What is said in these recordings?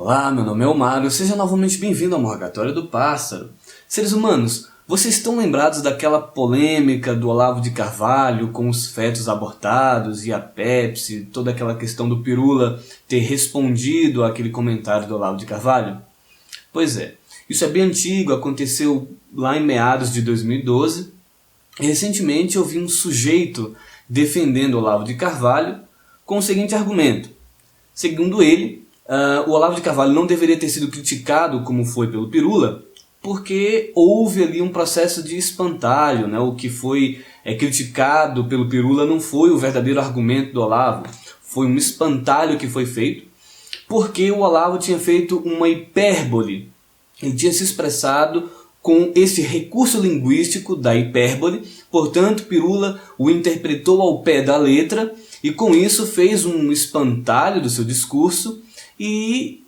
Olá, meu nome é Mário, seja novamente bem-vindo ao Morgatório do Pássaro. Seres humanos, vocês estão lembrados daquela polêmica do Olavo de Carvalho com os fetos abortados e a Pepsi, toda aquela questão do Pirula ter respondido àquele comentário do Olavo de Carvalho? Pois é, isso é bem antigo, aconteceu lá em meados de 2012. E recentemente eu vi um sujeito defendendo o Olavo de Carvalho com o seguinte argumento. Segundo ele, o Olavo de Carvalho não deveria ter sido criticado como foi pelo Pirula, porque houve ali um processo de espantalho, né? O que foi criticado pelo Pirula não foi o verdadeiro argumento do Olavo, foi um espantalho que foi feito, porque o Olavo tinha feito uma hipérbole, ele tinha se expressado com esse recurso linguístico da hipérbole, portanto Pirula o interpretou ao pé da letra e com isso fez um espantalho do seu discurso e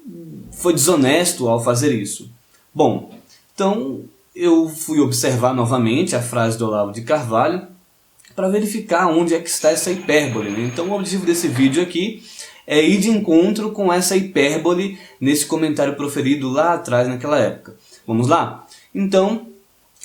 foi desonesto ao fazer isso. Bom, então eu fui observar novamente a frase do Olavo de Carvalho para verificar onde é que está essa hipérbole, né? Então o objetivo desse vídeo aqui é ir de encontro com essa hipérbole nesse comentário proferido lá atrás naquela época. Vamos lá? Então,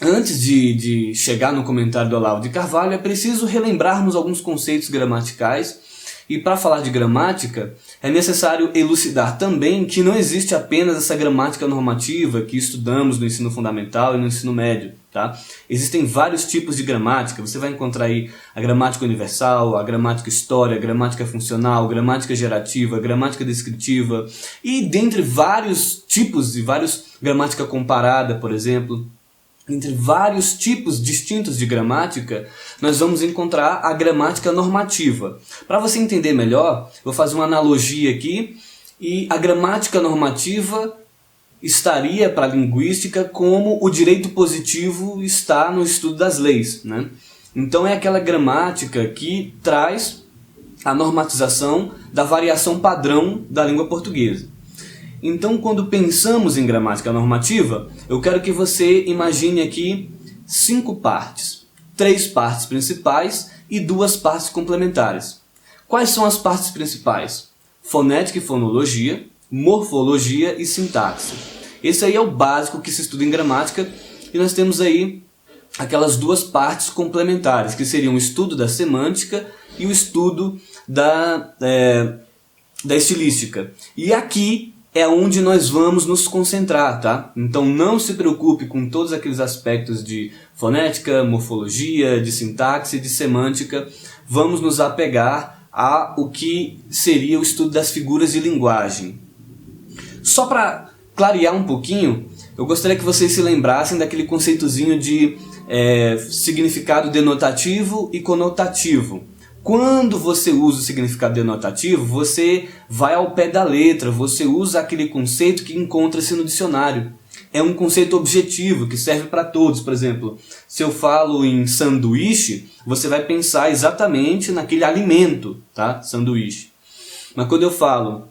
antes de chegar no comentário do Olavo de Carvalho, é preciso relembrarmos alguns conceitos gramaticais. E para falar de gramática, é necessário elucidar também que não existe apenas essa gramática normativa que estudamos no ensino fundamental e no ensino médio. Tá? Existem vários tipos de gramática. Você vai encontrar aí a gramática universal, a gramática história, a gramática funcional, gramática gerativa, gramática descritiva. E dentre vários tipos, gramática comparada, por exemplo, entre vários tipos distintos de gramática, nós vamos encontrar a gramática normativa. Para você entender melhor, vou fazer uma analogia aqui, e a gramática normativa estaria para a linguística como o direito positivo está no estudo das leis, né? Então é aquela gramática que traz a normatização da variação padrão da língua portuguesa. Então, quando pensamos em gramática normativa, eu quero que você imagine aqui 5 partes. 3 partes principais e 2 partes complementares. Quais são as partes principais? Fonética e fonologia, morfologia e sintaxe. Esse aí é o básico que se estuda em gramática e nós temos aí aquelas 2 partes complementares, que seriam o estudo da semântica e o estudo da estilística. E aqui é onde nós vamos nos concentrar, tá? Então não se preocupe com todos aqueles aspectos de fonética, morfologia, de sintaxe, de semântica. Vamos nos apegar ao que seria o estudo das figuras de linguagem. Só para clarear um pouquinho, eu gostaria que vocês se lembrassem daquele conceitozinho de significado denotativo e conotativo. Quando você usa o significado denotativo, você vai ao pé da letra, você usa aquele conceito que encontra-se no dicionário. É um conceito objetivo que serve para todos. Por exemplo, se eu falo em sanduíche, você vai pensar exatamente naquele alimento, tá? Sanduíche. Mas quando eu falo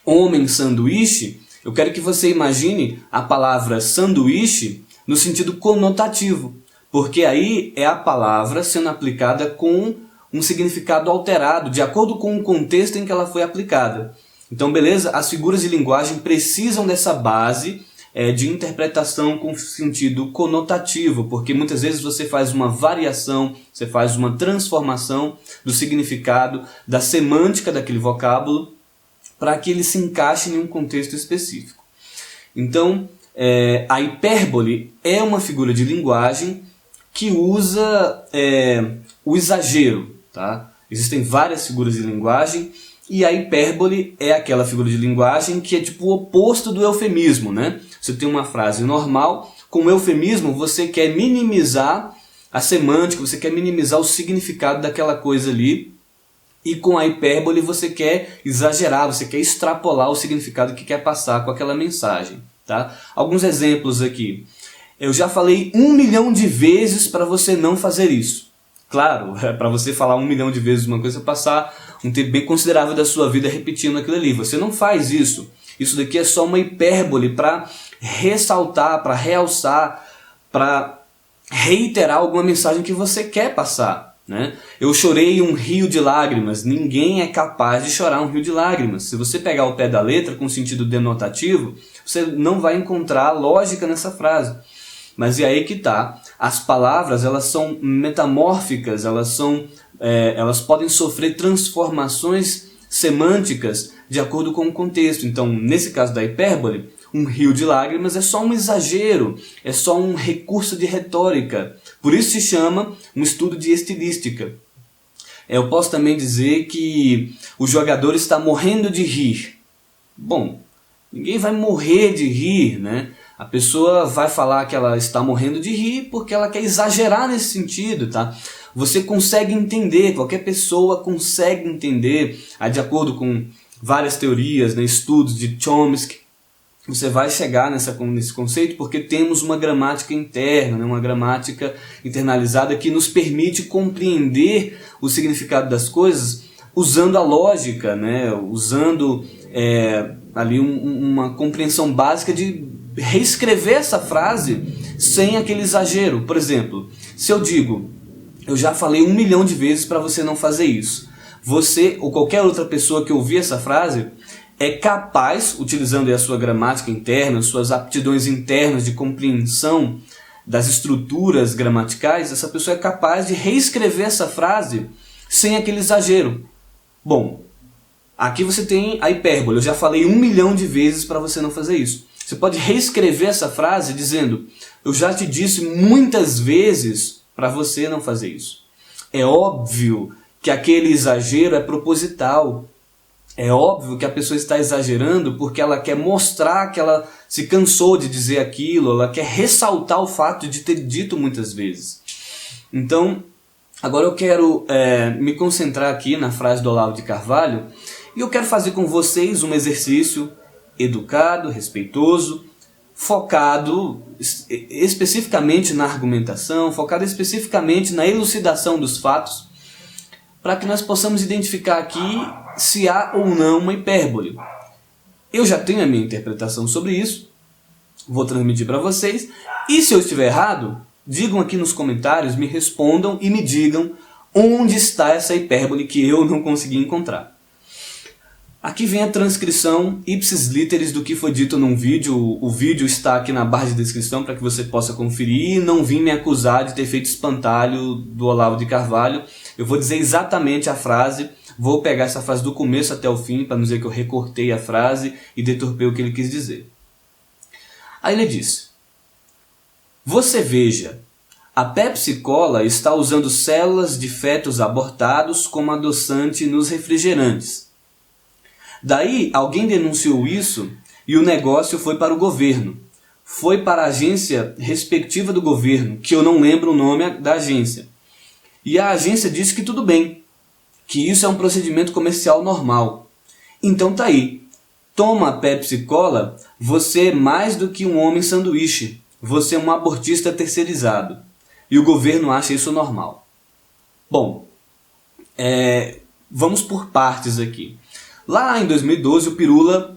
homem sanduíche, eu quero que você imagine a palavra sanduíche no sentido conotativo, porque aí é a palavra sendo aplicada com um significado alterado, de acordo com o contexto em que ela foi aplicada. Então, beleza? As figuras de linguagem precisam dessa base de interpretação com sentido conotativo, porque muitas vezes você faz uma variação, você faz uma transformação do significado, da semântica daquele vocábulo, para que ele se encaixe em um contexto específico. Então, a hipérbole é uma figura de linguagem que usa o exagero. Tá? Existem várias figuras de linguagem e a hipérbole é aquela figura de linguagem que é tipo o oposto do eufemismo, né? Você tem uma frase normal, com o eufemismo você quer minimizar a semântica, você quer minimizar o significado daquela coisa ali, e com a hipérbole você quer exagerar, você quer extrapolar o significado que quer passar com aquela mensagem. Tá? Alguns exemplos aqui. Eu já falei 1 milhão de vezes para você não fazer isso. Claro, para você falar 1 milhão de vezes uma coisa, passar um tempo bem considerável da sua vida repetindo aquilo ali. Você não faz isso. Isso daqui é só uma hipérbole para ressaltar, para realçar, para reiterar alguma mensagem que você quer passar. né? Eu chorei um rio de lágrimas. Ninguém é capaz de chorar um rio de lágrimas. Se você pegar o pé da letra com sentido denotativo, você não vai encontrar lógica nessa frase. Mas é aí que está. As palavras, elas são metamórficas, elas podem sofrer transformações semânticas de acordo com o contexto. Então, nesse caso da hipérbole, um rio de lágrimas é só um exagero, é só um recurso de retórica. Por isso se chama um estudo de estilística. Eu posso também dizer que o jogador está morrendo de rir. Bom, ninguém vai morrer de rir, né? A pessoa vai falar que ela está morrendo de rir porque ela quer exagerar nesse sentido, tá? Você consegue entender, qualquer pessoa consegue entender, de acordo com várias teorias, né, estudos de Chomsky, você vai chegar nesse conceito porque temos uma gramática interna, né, uma gramática internalizada que nos permite compreender o significado das coisas usando a lógica, né, usando ali uma compreensão básica de reescrever essa frase sem aquele exagero. Por exemplo, se eu digo, eu já falei 1 milhão de vezes para você não fazer isso. Você ou qualquer outra pessoa que ouvir essa frase é capaz, utilizando a sua gramática interna, suas aptidões internas de compreensão das estruturas gramaticais, essa pessoa é capaz de reescrever essa frase sem aquele exagero. Bom, aqui você tem a hipérbole. Eu já falei 1 milhão de vezes para você não fazer isso. Você pode reescrever essa frase dizendo, eu já te disse muitas vezes para você não fazer isso. É óbvio que aquele exagero é proposital. É óbvio que a pessoa está exagerando porque ela quer mostrar que ela se cansou de dizer aquilo, ela quer ressaltar o fato de ter dito muitas vezes. Então, agora eu quero me concentrar aqui na frase do Olavo de Carvalho e eu quero fazer com vocês um exercício educado, respeitoso, focado especificamente na argumentação, focado especificamente na elucidação dos fatos, para que nós possamos identificar aqui se há ou não uma hipérbole. Eu já tenho a minha interpretação sobre isso, vou transmitir para vocês, e se eu estiver errado, digam aqui nos comentários, me respondam e me digam onde está essa hipérbole que eu não consegui encontrar. Aqui vem a transcrição ipsis literis do que foi dito num vídeo. O vídeo está aqui na barra de descrição para que você possa conferir e não vim me acusar de ter feito espantalho do Olavo de Carvalho. Eu vou dizer exatamente a frase, vou pegar essa frase do começo até o fim para não dizer que eu recortei a frase e deturpei o que ele quis dizer. Aí ele disse, você veja, a Pepsi Cola está usando células de fetos abortados como adoçante nos refrigerantes. Daí alguém denunciou isso e o negócio foi para o governo. Foi para a agência respectiva do governo, que eu não lembro o nome da agência. E a agência disse que tudo bem, que isso é um procedimento comercial normal. Então tá aí. Toma Pepsi Cola, você é mais do que um homem sanduíche. Você é um abortista terceirizado. E o governo acha isso normal. Bom, vamos por partes aqui. Lá em 2012 o Pirula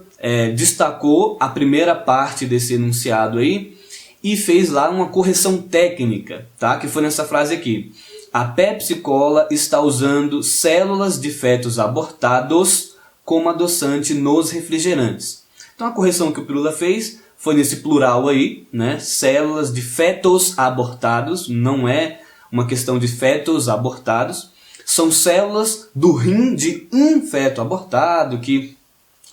destacou a primeira parte desse enunciado aí e fez lá uma correção técnica, tá? Que foi nessa frase aqui. A Pepsi Cola está usando células de fetos abortados como adoçante nos refrigerantes. Então a correção que o Pirula fez foi nesse plural aí, né? Células de fetos abortados, não é uma questão de fetos abortados. São células do rim de um feto abortado, que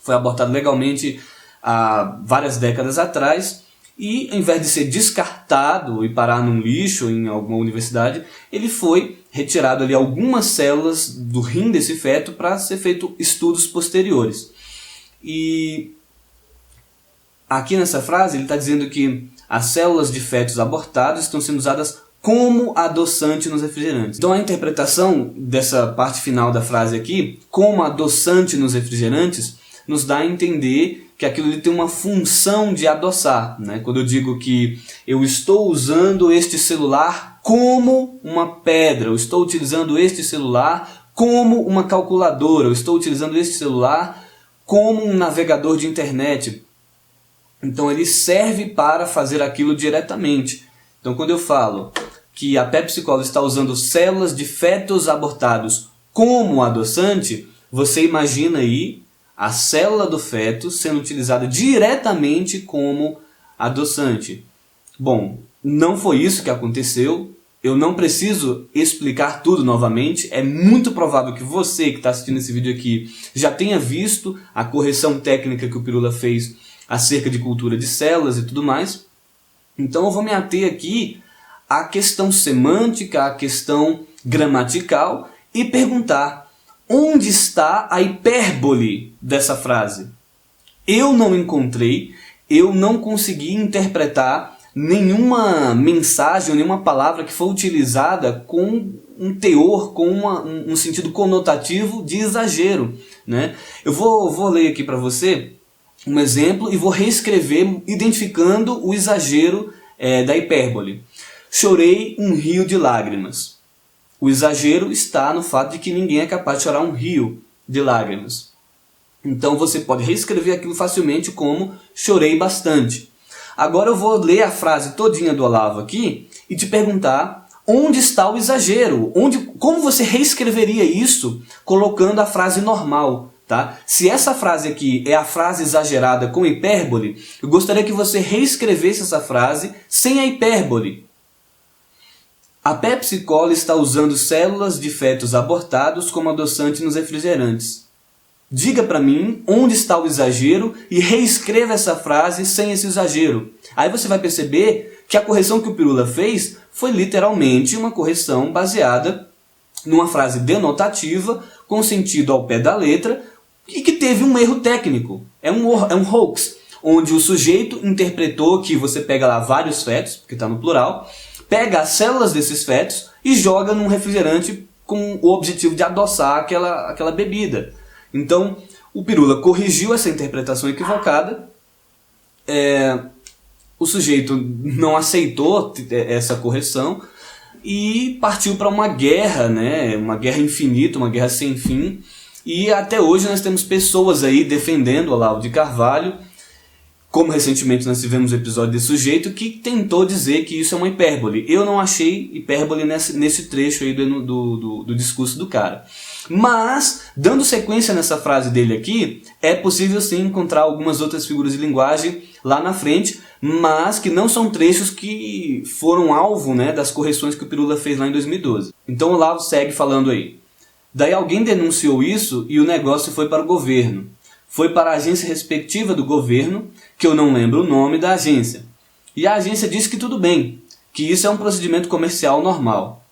foi abortado legalmente há várias décadas atrás, e ao invés de ser descartado e parar num lixo em alguma universidade, ele foi retirado ali algumas células do rim desse feto para ser feito estudos posteriores. E aqui nessa frase ele está dizendo que as células de fetos abortados estão sendo usadas como adoçante nos refrigerantes. Então a interpretação dessa parte final da frase aqui, como adoçante nos refrigerantes, nos dá a entender que aquilo ali tem uma função de adoçar, né? Quando eu digo que eu estou usando este celular como uma pedra, eu estou utilizando este celular como uma calculadora, eu estou utilizando este celular como um navegador de internet. Então ele serve para fazer aquilo diretamente. Então quando eu falo que a Pepsi Cola está usando células de fetos abortados como adoçante, você imagina aí a célula do feto sendo utilizada diretamente como adoçante. Bom, não foi isso que aconteceu. Eu não preciso explicar tudo novamente. É muito provável que você que está assistindo esse vídeo aqui já tenha visto a correção técnica que o Pirula fez acerca de cultura de células e tudo mais. Então eu vou me ater aqui à questão semântica, à questão gramatical e perguntar: onde está a hipérbole dessa frase? Eu não encontrei, eu não consegui interpretar nenhuma mensagem ou nenhuma palavra que foi utilizada com um teor, com um sentido conotativo de exagero, né? Eu vou ler aqui para você um exemplo e vou reescrever identificando o exagero da hipérbole. Chorei um rio de lágrimas. O exagero está no fato de que ninguém é capaz de chorar um rio de lágrimas. Então você pode reescrever aquilo facilmente como chorei bastante. Agora eu vou ler a frase todinha do Olavo aqui e te perguntar onde está o exagero, como você reescreveria isso colocando a frase normal, tá? Se essa frase aqui é a frase exagerada com hipérbole, eu gostaria que você reescrevesse essa frase sem a hipérbole. A Pepsi Cola está usando células de fetos abortados como adoçante nos refrigerantes. Diga para mim onde está o exagero e reescreva essa frase sem esse exagero. Aí você vai perceber que a correção que o Pirula fez foi literalmente uma correção baseada numa frase denotativa com sentido ao pé da letra e que teve um erro técnico. É um hoax, onde o sujeito interpretou que você pega lá vários fetos, porque está no plural, pega as células desses fetos e joga num refrigerante com o objetivo de adoçar aquela bebida. Então, o Pirula corrigiu essa interpretação equivocada, o sujeito não aceitou essa correção e partiu para uma guerra, né? Uma guerra infinita, uma guerra sem fim. E até hoje nós temos pessoas aí defendendo o Olavo de Carvalho, como recentemente nós tivemos o episódio desse sujeito que tentou dizer que isso é uma hipérbole. Eu não achei hipérbole nesse trecho aí do discurso do cara. Mas, dando sequência nessa frase dele aqui, é possível sim encontrar algumas outras figuras de linguagem lá na frente, mas que não são trechos que foram alvo, né, das correções que o Pirula fez lá em 2012. Então o Olavo segue falando aí. Daí alguém denunciou isso e o negócio foi para o governo. Foi para a agência respectiva do governo, que eu não lembro o nome da agência. E a agência disse que tudo bem, que isso é um procedimento comercial normal.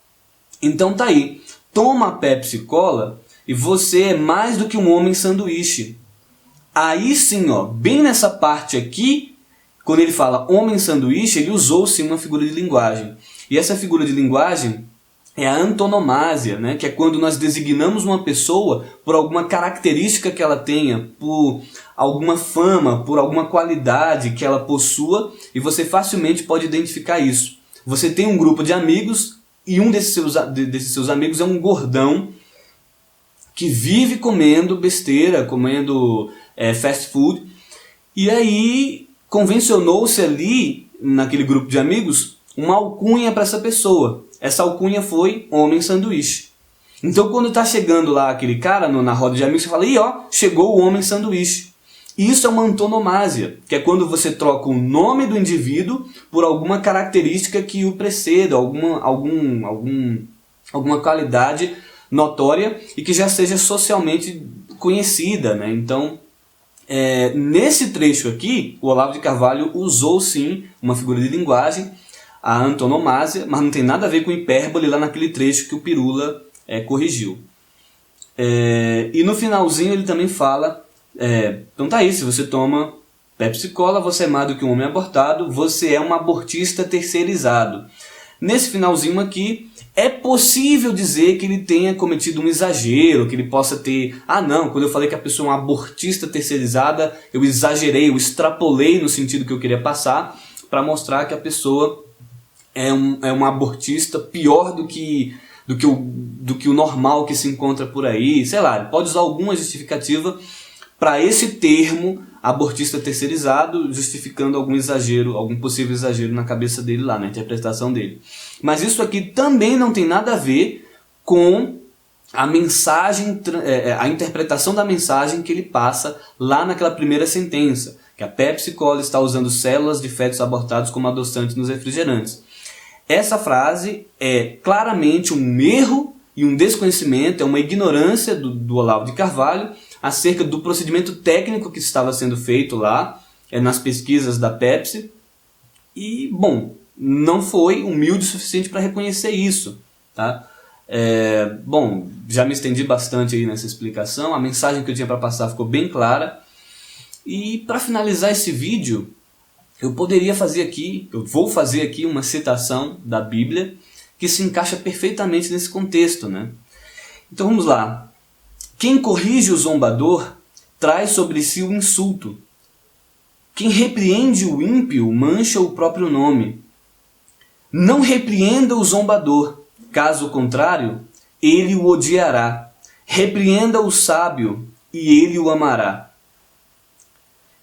Então tá aí, toma a Pepsi Cola e você é mais do que um homem sanduíche. Aí sim, ó, bem nessa parte aqui, quando ele fala homem sanduíche, ele usou sim uma figura de linguagem. E essa figura de linguagem é a antonomásia, né? Que é quando nós designamos uma pessoa por alguma característica que ela tenha, por alguma fama, por alguma qualidade que ela possua, e você facilmente pode identificar isso. Você tem um grupo de amigos e um desses seus amigos é um gordão que vive comendo besteira, comendo fast food, e aí convencionou-se ali, naquele grupo de amigos, uma alcunha para essa pessoa. Essa alcunha foi homem sanduíche. Então quando está chegando lá aquele cara na roda de amigos, você fala, ih ó, chegou o homem sanduíche. E isso é uma antonomásia, que é quando você troca o nome do indivíduo por alguma característica que o preceda, alguma qualidade notória e que já seja socialmente conhecida, né? Então, nesse trecho aqui, o Olavo de Carvalho usou sim uma figura de linguagem, a antonomásia, mas não tem nada a ver com hipérbole lá naquele trecho que o Pirula corrigiu. E no finalzinho ele também fala, então tá aí, se você toma Pepsi Cola, você é mais do que um homem abortado, você é um abortista terceirizado. Nesse finalzinho aqui, é possível dizer que ele tenha cometido um exagero, que ele possa ter... Ah não, quando eu falei que a pessoa é uma abortista terceirizada, eu exagerei, eu extrapolei no sentido que eu queria passar, para mostrar que a pessoa é um abortista pior do que o normal que se encontra por aí. Sei lá, ele pode usar alguma justificativa para esse termo abortista terceirizado, justificando algum exagero, algum possível exagero na cabeça dele lá, na interpretação dele. Mas isso aqui também não tem nada a ver com a mensagem, a interpretação da mensagem que ele passa lá naquela primeira sentença, que a Pepsi Cola está usando células de fetos abortados como adoçante nos refrigerantes. Essa frase é claramente um erro e um desconhecimento, é uma ignorância do Olavo de Carvalho acerca do procedimento técnico que estava sendo feito lá nas pesquisas da Pepsi. E, bom, não foi humilde o suficiente para reconhecer isso, tá? Bom, já me estendi bastante aí nessa explicação, a mensagem que eu tinha para passar ficou bem clara. E para finalizar esse vídeo, eu vou fazer aqui uma citação da Bíblia que se encaixa perfeitamente nesse contexto, né? Então vamos lá. Quem corrige o zombador traz sobre si o insulto. Quem repreende o ímpio mancha o próprio nome. Não repreenda o zombador, caso contrário, ele o odiará. Repreenda o sábio, e ele o amará.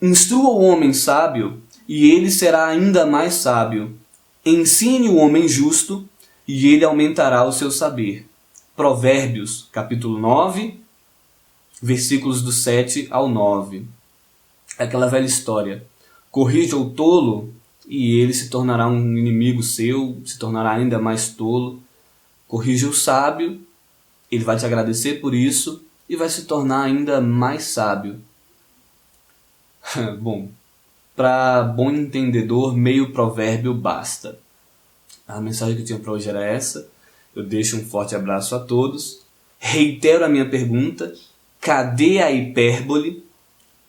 Instrua o homem sábio, e ele será ainda mais sábio. Ensine o homem justo, e ele aumentará o seu saber. Provérbios, capítulo 9, versículos do 7 ao 9. Aquela velha história. Corrija o tolo, e ele se tornará um inimigo seu, se tornará ainda mais tolo. Corrija o sábio, ele vai te agradecer por isso, e vai se tornar ainda mais sábio. Bom, para bom entendedor, meio provérbio basta. A mensagem que eu tinha para hoje era essa. Eu deixo um forte abraço a todos. Reitero a minha pergunta: cadê a hipérbole?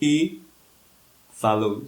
E falou!